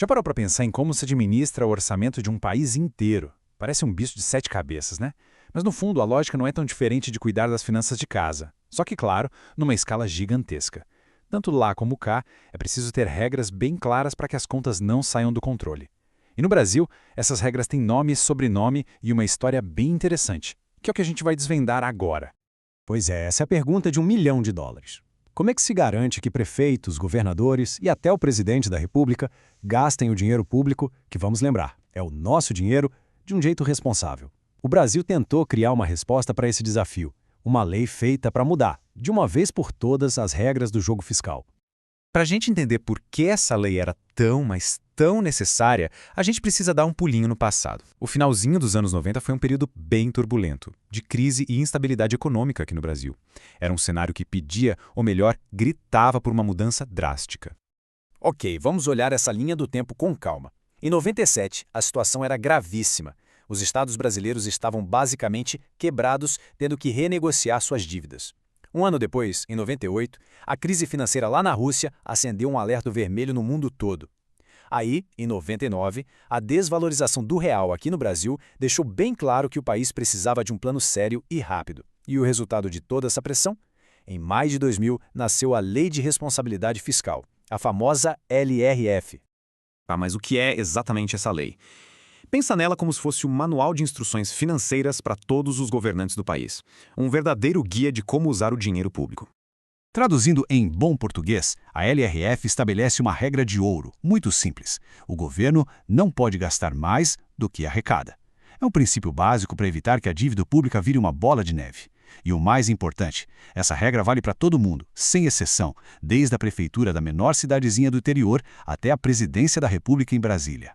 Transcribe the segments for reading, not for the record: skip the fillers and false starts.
Já parou para pensar em como se administra o orçamento de um país inteiro? Parece um bicho de sete cabeças, né? Mas no fundo, a lógica não é tão diferente de cuidar das finanças de casa. Só que, claro, numa escala gigantesca. Tanto lá como cá, é preciso ter regras bem claras para que as contas não saiam do controle. E no Brasil, essas regras têm nome, sobrenome e uma história bem interessante, que é o que a gente vai desvendar agora. Pois é, essa é a pergunta de US$ 1 milhão. Como é que se garante que prefeitos, governadores e até o presidente da República gastem o dinheiro público, que vamos lembrar, é o nosso dinheiro, de um jeito responsável? O Brasil tentou criar uma resposta para esse desafio, uma lei feita para mudar, de uma vez por todas, as regras do jogo fiscal. Para a gente entender por que essa lei era tão, mas tão necessária, a gente precisa dar um pulinho no passado. O finalzinho dos anos 90 foi um período bem turbulento, de crise e instabilidade econômica aqui no Brasil. Era um cenário que pedia, ou melhor, gritava por uma mudança drástica. Ok, vamos olhar essa linha do tempo com calma. Em 97, a situação era gravíssima. Os estados brasileiros estavam basicamente quebrados, tendo que renegociar suas dívidas. Um ano depois, em 98, a crise financeira lá na Rússia acendeu um alerta vermelho no mundo todo. Aí, em 99, a desvalorização do real aqui no Brasil deixou bem claro que o país precisava de um plano sério e rápido. E o resultado de toda essa pressão? Em maio de 2000, nasceu a Lei de Responsabilidade Fiscal, a famosa LRF. Mas o que é exatamente essa lei? Pensa nela como se fosse um manual de instruções financeiras para todos os governantes do país. Um verdadeiro guia de como usar o dinheiro público. Traduzindo em bom português, a LRF estabelece uma regra de ouro, muito simples. O governo não pode gastar mais do que arrecada. É um princípio básico para evitar que a dívida pública vire uma bola de neve. E o mais importante, essa regra vale para todo mundo, sem exceção, desde a prefeitura da menor cidadezinha do interior até a presidência da República em Brasília.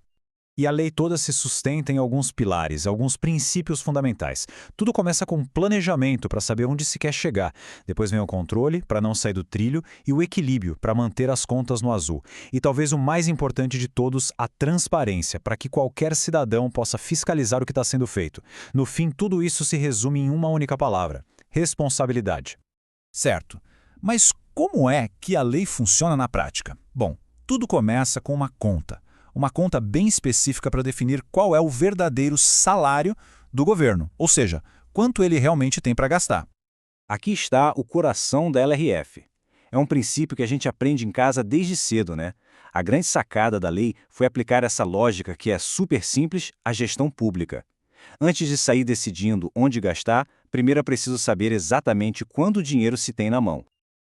E a lei toda se sustenta em alguns pilares, alguns princípios fundamentais. Tudo começa com planejamento para saber onde se quer chegar. Depois vem o controle, para não sair do trilho, e o equilíbrio, para manter as contas no azul. E talvez o mais importante de todos, a transparência, para que qualquer cidadão possa fiscalizar o que está sendo feito. No fim, tudo isso se resume em uma única palavra: responsabilidade. Certo. Mas como é que a lei funciona na prática? Bom, tudo começa com uma conta. Uma conta bem específica para definir qual é o verdadeiro salário do governo, ou seja, quanto ele realmente tem para gastar. Aqui está o coração da LRF. É um princípio que a gente aprende em casa desde cedo, né? A grande sacada da lei foi aplicar essa lógica que é super simples à gestão pública. Antes de sair decidindo onde gastar, primeiro é preciso saber exatamente quanto dinheiro se tem na mão.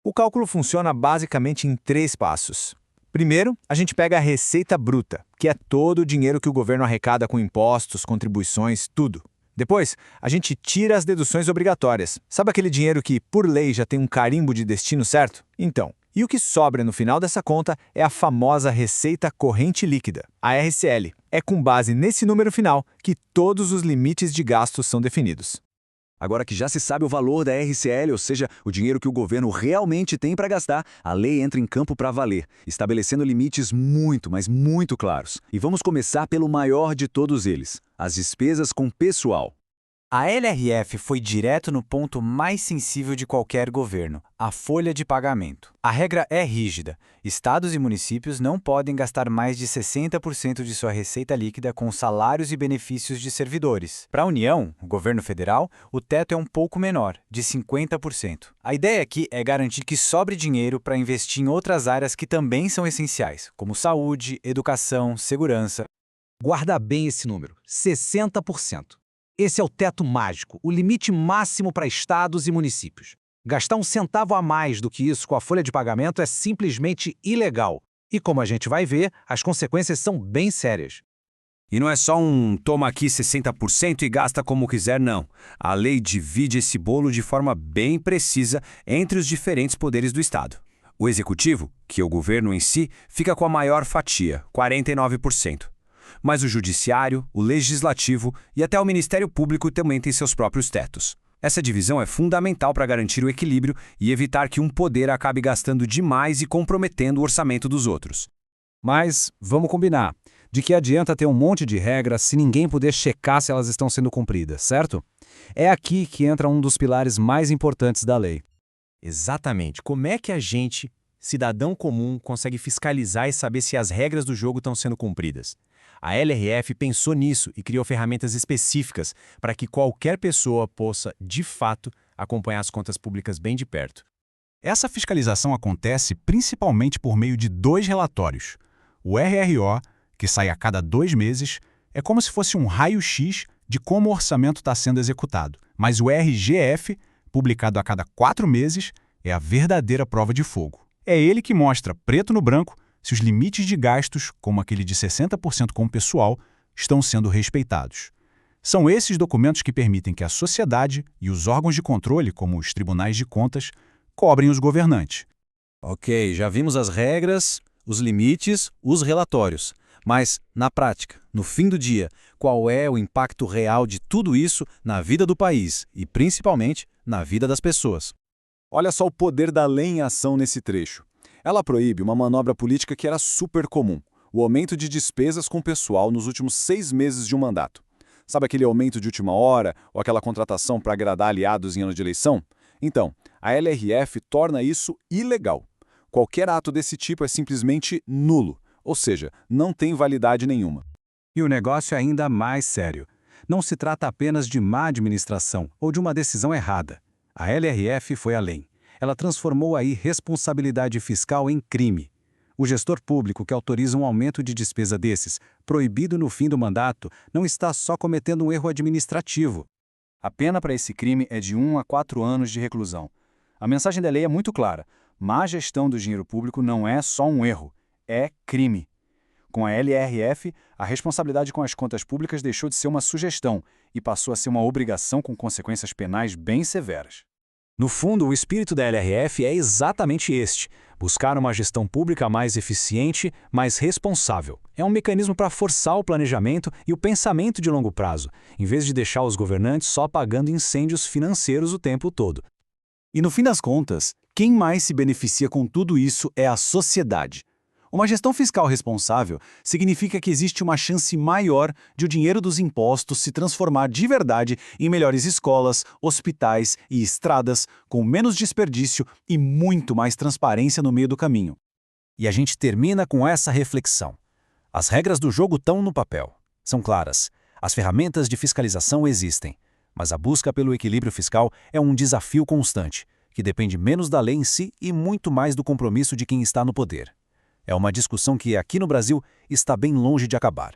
O cálculo funciona basicamente em 3 passos. Primeiro, a gente pega a receita bruta, que é todo o dinheiro que o governo arrecada com impostos, contribuições, tudo. Depois, a gente tira as deduções obrigatórias. Sabe aquele dinheiro que, por lei, já tem um carimbo de destino certo? Então, e o que sobra no final dessa conta é a famosa Receita Corrente Líquida, a RCL. É com base nesse número final que todos os limites de gastos são definidos. Agora que já se sabe o valor da RCL, ou seja, o dinheiro que o governo realmente tem para gastar, a lei entra em campo para valer, estabelecendo limites muito, mas muito claros. E vamos começar pelo maior de todos eles, as despesas com pessoal. A LRF foi direto no ponto mais sensível de qualquer governo, a folha de pagamento. A regra é rígida. Estados e municípios não podem gastar mais de 60% de sua receita líquida com salários e benefícios de servidores. Para a União, o governo federal, o teto é um pouco menor, de 50%. A ideia aqui é garantir que sobre dinheiro para investir em outras áreas que também são essenciais, como saúde, educação, segurança. Guarda bem esse número, 60%. Esse é o teto mágico, o limite máximo para estados e municípios. Gastar um centavo a mais do que isso com a folha de pagamento é simplesmente ilegal. E como a gente vai ver, as consequências são bem sérias. E não é só um toma aqui 60% e gasta como quiser, não. A lei divide esse bolo de forma bem precisa entre os diferentes poderes do Estado. O executivo, que é o governo em si, fica com a maior fatia, 49%. Mas o judiciário, o legislativo e até o Ministério Público também têm seus próprios tetos. Essa divisão é fundamental para garantir o equilíbrio e evitar que um poder acabe gastando demais e comprometendo o orçamento dos outros. Mas vamos combinar. De que adianta ter um monte de regras se ninguém puder checar se elas estão sendo cumpridas, certo? É aqui que entra um dos pilares mais importantes da lei. Exatamente. Como é que a gente cidadão comum consegue fiscalizar e saber se as regras do jogo estão sendo cumpridas. A LRF pensou nisso e criou ferramentas específicas para que qualquer pessoa possa, de fato, acompanhar as contas públicas bem de perto. Essa fiscalização acontece principalmente por meio de 2 relatórios. O RRO, que sai a cada 2 meses, é como se fosse um raio-x de como o orçamento está sendo executado. Mas o RGF, publicado a cada 4 meses, é a verdadeira prova de fogo. É ele que mostra, preto no branco, se os limites de gastos, como aquele de 60% com o pessoal, estão sendo respeitados. São esses documentos que permitem que a sociedade e os órgãos de controle, como os tribunais de contas, cobrem os governantes. Ok, já vimos as regras, os limites, os relatórios. Mas, na prática, no fim do dia, qual é o impacto real de tudo isso na vida do país e, principalmente, na vida das pessoas? Olha só o poder da lei em ação nesse trecho. Ela proíbe uma manobra política que era super comum, o aumento de despesas com o pessoal nos últimos 6 meses de um mandato. Sabe aquele aumento de última hora ou aquela contratação para agradar aliados em ano de eleição? Então, a LRF torna isso ilegal. Qualquer ato desse tipo é simplesmente nulo, ou seja, não tem validade nenhuma. E o negócio é ainda mais sério. Não se trata apenas de má administração ou de uma decisão errada. A LRF foi além. Ela transformou a irresponsabilidade fiscal em crime. O gestor público que autoriza um aumento de despesa desses, proibido no fim do mandato, não está só cometendo um erro administrativo. A pena para esse crime é de 1 a 4 anos de reclusão. A mensagem da lei é muito clara. Má gestão do dinheiro público não é só um erro, é crime. Com a LRF, a responsabilidade com as contas públicas deixou de ser uma sugestão e passou a ser uma obrigação com consequências penais bem severas. No fundo, o espírito da LRF é exatamente este: buscar uma gestão pública mais eficiente, mais responsável. É um mecanismo para forçar o planejamento e o pensamento de longo prazo, em vez de deixar os governantes só apagando incêndios financeiros o tempo todo. E no fim das contas, quem mais se beneficia com tudo isso é a sociedade. Uma gestão fiscal responsável significa que existe uma chance maior de o dinheiro dos impostos se transformar de verdade em melhores escolas, hospitais e estradas, com menos desperdício e muito mais transparência no meio do caminho. E a gente termina com essa reflexão. As regras do jogo estão no papel. São claras. As ferramentas de fiscalização existem. Mas a busca pelo equilíbrio fiscal é um desafio constante, que depende menos da lei em si e muito mais do compromisso de quem está no poder. É uma discussão que, aqui no Brasil, está bem longe de acabar.